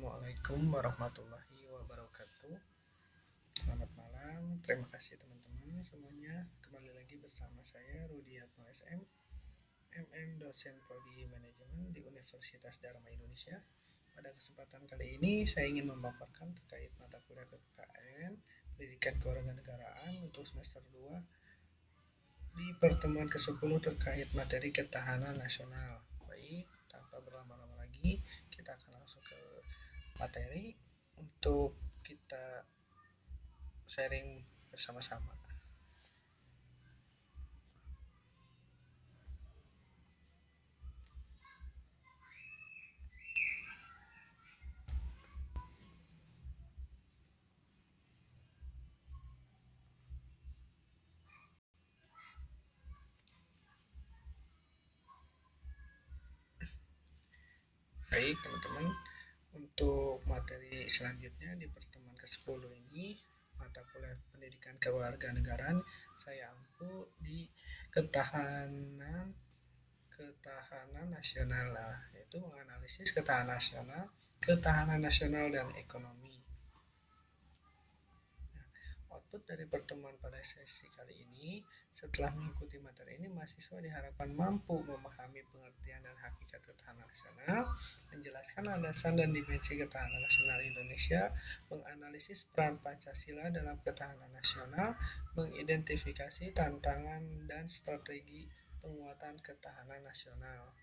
Assalamualaikum warahmatullahi wabarakatuh. Selamat malam, terima kasih teman-teman semuanya. Kembali lagi bersama saya Rudiatno SM, MM dosen Prodi Manajemen di Universitas Dharma Indonesia. Pada kesempatan kali ini saya ingin memaparkan terkait mata kuliah PPKN Pendidikan Kewarganegaraan untuk semester 2 di pertemuan ke-10 terkait materi ketahanan nasional. Baik, tanpa berlama-lama lagi, kita akan langsung ke materi untuk kita sharing bersama-sama. Baik teman-teman, untuk materi selanjutnya di pertemuan ke-10 ini, mata kuliah pendidikan kewarganegaraan saya ampu di ketahanan nasional, yaitu menganalisis ketahanan nasional dan ekonomi. Output dari pertemuan pada sesi kali ini, setelah mengikuti materi ini, mahasiswa diharapkan mampu memahami pengertian dan hakikat ketahanan nasional, menjelaskan landasan dan dimensi ketahanan nasional Indonesia, menganalisis peran Pancasila dalam ketahanan nasional, mengidentifikasi tantangan dan strategi penguatan ketahanan nasional.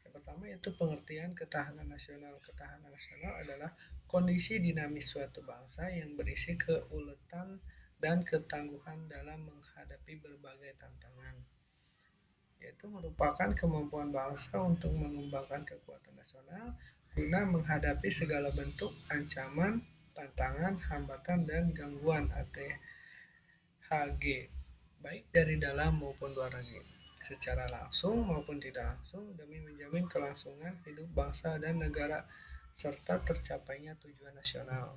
Yang pertama yaitu pengertian ketahanan nasional. Ketahanan nasional adalah kondisi dinamis suatu bangsa yang berisi keuletan dan ketangguhan dalam menghadapi berbagai tantangan, yaitu merupakan kemampuan bangsa untuk mengembangkan kekuatan nasional guna menghadapi segala bentuk ancaman, tantangan, hambatan, dan gangguan ATHG, baik dari dalam maupun luar negeri, secara langsung maupun tidak langsung, demi menjamin kelangsungan hidup bangsa dan negara serta tercapainya tujuan nasional.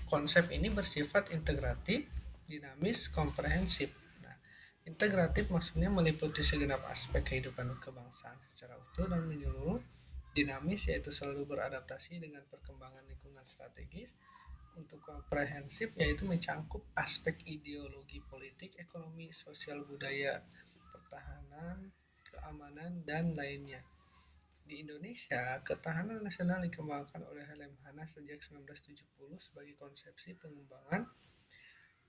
Konsep ini bersifat integratif, dinamis, komprehensif. Integratif maksudnya meliputi segenap aspek kehidupan kebangsaan secara utuh dan menyeluruh. Dinamis yaitu selalu beradaptasi dengan perkembangan lingkungan strategis. Untuk komprehensif yaitu mencakup aspek ideologi politik, ekonomi, sosial, budaya, pertahanan, keamanan, dan lainnya. Di Indonesia, ketahanan nasional dikembangkan oleh Lemhanas sejak 1970 sebagai konsepsi pengembangan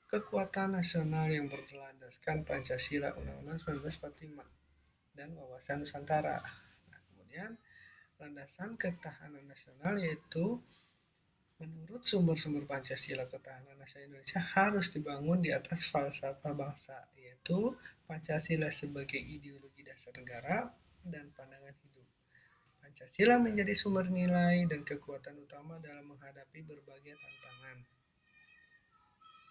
kekuatan nasional yang berlandaskan Pancasila Undang-Undang 1945 dan wawasan Nusantara. Kemudian landasan ketahanan nasional yaitu menurut sumber-sumber Pancasila, ketahanan nasional Indonesia harus dibangun di atas falsafah bangsa, yaitu Pancasila sebagai ideologi dasar negara dan pandangan hidup. Pancasila menjadi sumber nilai dan kekuatan utama dalam menghadapi berbagai tantangan.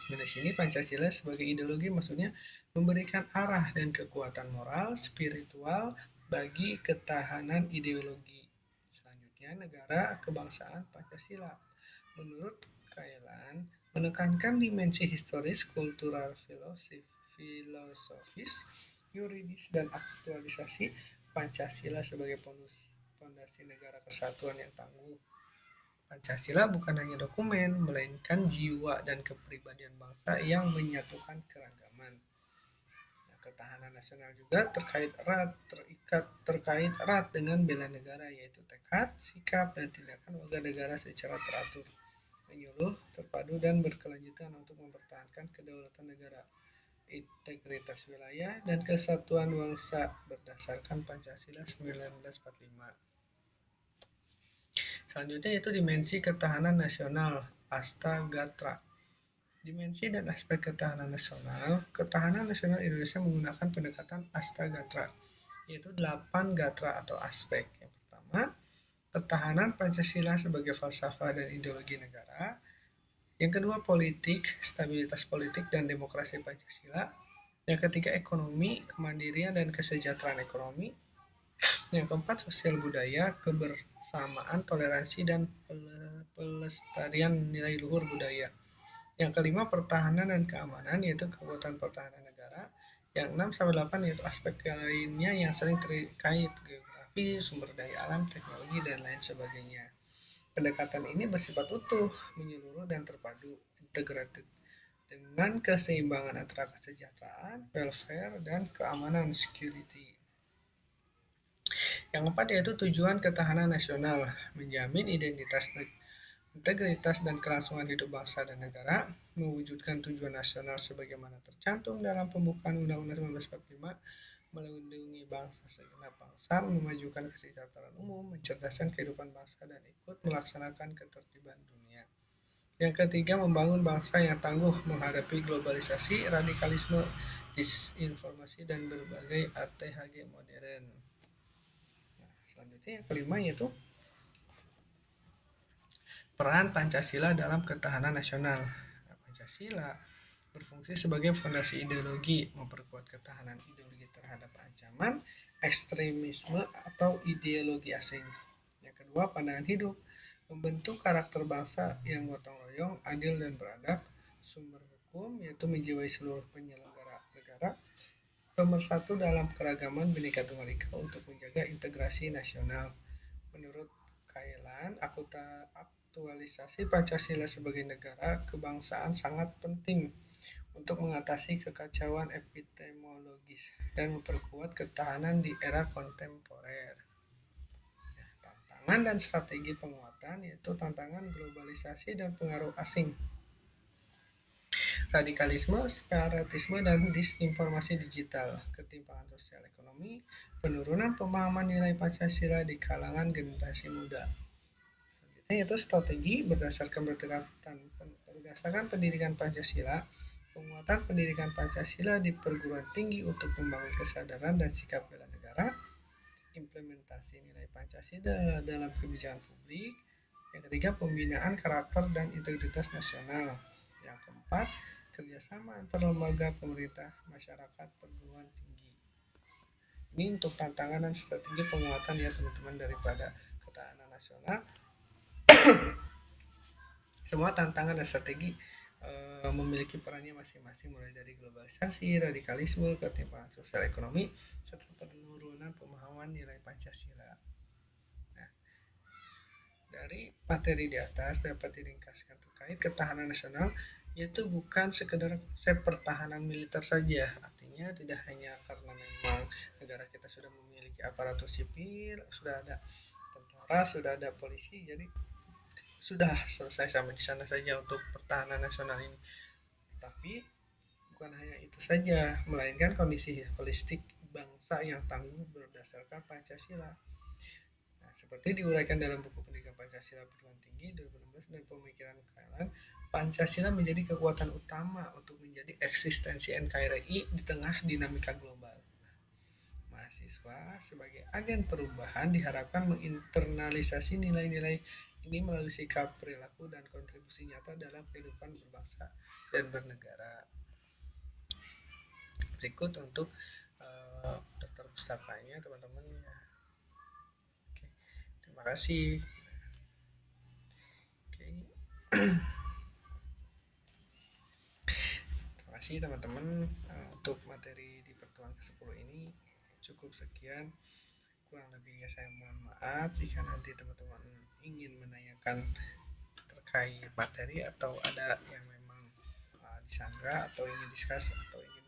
Di sini Pancasila sebagai ideologi maksudnya memberikan arah dan kekuatan moral, spiritual bagi ketahanan ideologi. Selanjutnya, negara kebangsaan Pancasila. Menurut Kailan, menekankan dimensi historis, kultural, filosofis, yuridis, dan aktualisasi Pancasila sebagai fondasi negara kesatuan yang tangguh. Pancasila bukan hanya dokumen, melainkan jiwa dan kepribadian bangsa yang menyatukan keragaman. Ketahanan nasional juga terkait erat dengan bela negara, yaitu tekad, sikap, dan tindakan warga negara secara teratur, menyuluh, terpadu, dan berkelanjutan untuk mempertahankan kedaulatan negara, integritas wilayah, dan kesatuan bangsa berdasarkan Pancasila 1945. Selanjutnya yaitu dimensi ketahanan nasional, Astagatra. Dimensi dan aspek ketahanan nasional Indonesia menggunakan pendekatan Astagatra, yaitu 8 gatra atau aspek. Yang pertama, ketahanan Pancasila sebagai falsafah dan ideologi negara. Yang kedua, politik, stabilitas politik dan demokrasi Pancasila. Yang ketiga, ekonomi, kemandirian dan kesejahteraan ekonomi. Yang keempat, sosial budaya, kebersamaan, toleransi, dan pelestarian nilai luhur budaya. Yang kelima, pertahanan dan keamanan, yaitu kekuatan pertahanan negara. Yang 6-8 yaitu aspek lainnya yang sering terkait demografi, sumber daya alam, teknologi, dan lain sebagainya. Pendekatan ini bersifat utuh, menyeluruh, dan terpadu, integrated, dengan keseimbangan antara kesejahteraan, welfare, dan keamanan, security. Yang keempat yaitu tujuan ketahanan nasional, menjamin identitas, integritas, dan kelangsungan hidup bangsa dan negara, mewujudkan tujuan nasional sebagaimana tercantum dalam pembukaan Undang-Undang 1945, melindungi bangsa segenap bangsa, memajukan kesejahteraan umum, mencerdaskan kehidupan bangsa, dan ikut melaksanakan ketertiban dunia. Yang ketiga, membangun bangsa yang tangguh menghadapi globalisasi, radikalisme, disinformasi, dan berbagai ATHG modern. Nah, selanjutnya yang kelima yaitu peran Pancasila dalam ketahanan nasional. Nah, Pancasila berfungsi sebagai fondasi ideologi, memperkuat ketahanan ideologi terhadap ancaman ekstremisme atau ideologi asing. Yang kedua, pandangan hidup, membentuk karakter bangsa yang gotong royong, adil, dan beradab. Sumber hukum, yaitu menjiwai seluruh penyelenggara negara. Pemersatu dalam keragaman Bhinneka Tunggal Ika untuk menjaga integrasi nasional. Menurut Kailan, aktualisasi Pancasila sebagai negara kebangsaan sangat penting untuk mengatasi kekacauan epistemologis dan memperkuat ketahanan di era kontemporer. Tantangan dan strategi penguatan yaitu tantangan globalisasi dan pengaruh asing, radikalisme, separatisme, dan disinformasi digital, ketimpangan sosial ekonomi, penurunan pemahaman nilai Pancasila di kalangan generasi muda. Selanjutnya yaitu strategi berdasarkan pendidikan Pancasila, penguatan pendidikan Pancasila di perguruan tinggi untuk membangun kesadaran dan sikap bela negara, implementasi nilai Pancasila dalam kebijakan publik. Yang ketiga, pembinaan karakter dan integritas nasional. Yang keempat, kerjasama antar lembaga pemerintah, masyarakat, perguruan tinggi. Ini untuk tantangan dan strategi penguatan ya teman-teman daripada ketahanan nasional. Semua tantangan dan strategi memiliki perannya masing-masing, mulai dari globalisasi, radikalisme, ketimpangan sosial ekonomi, serta penurunan pemahaman nilai Pancasila. Nah, dari materi di atas dapat diringkaskan terkait ketahanan nasional, yaitu bukan sekedar konsep pertahanan militer saja. Artinya tidak hanya karena memang negara kita sudah memiliki aparatur sipil, sudah ada tentara, sudah ada polisi, jadi sudah selesai sampai di sana saja untuk pertahanan nasional ini. Tapi bukan hanya itu saja, melainkan kondisi holistik bangsa yang tangguh berdasarkan Pancasila. Nah, seperti diuraikan dalam buku Pendidikan Pancasila Perguruan Tinggi 2016 dan Pemikiran Kailan, Pancasila menjadi kekuatan utama untuk menjadi eksistensi NKRI di tengah dinamika global. Mahasiswa sebagai agen perubahan diharapkan menginternalisasi nilai-nilai ini melalui sikap, perilaku, dan kontribusi nyata dalam kehidupan berbangsa dan bernegara. Berikut untuk daftar pustakanya teman-teman ya. Oke, terima kasih. Oke. Terima kasih teman-teman untuk materi di pertemuan ke-10 ini cukup sekian. Kurang lebihnya saya mohon maaf jika nanti teman-teman ingin menanyakan terkait materi atau ada yang memang disanggah atau ingin discuss atau ingin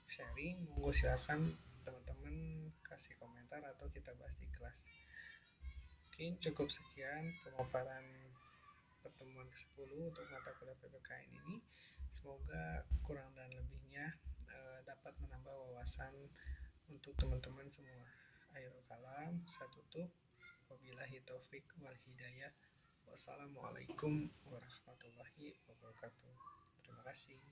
sharing, monggo silakan teman-teman kasih komentar atau kita bahas di kelas. Mungkin cukup sekian pemaparan pertemuan ke-10 untuk mata kuliah PPKN ini. Semoga kurang dan lebihnya dapat menambah wawasan untuk teman-teman semua. Akhirul kalam, saya tutup. Wabillahi taufik wal hidayah. Wassalamualaikum warahmatullahi wabarakatuh. Terima kasih.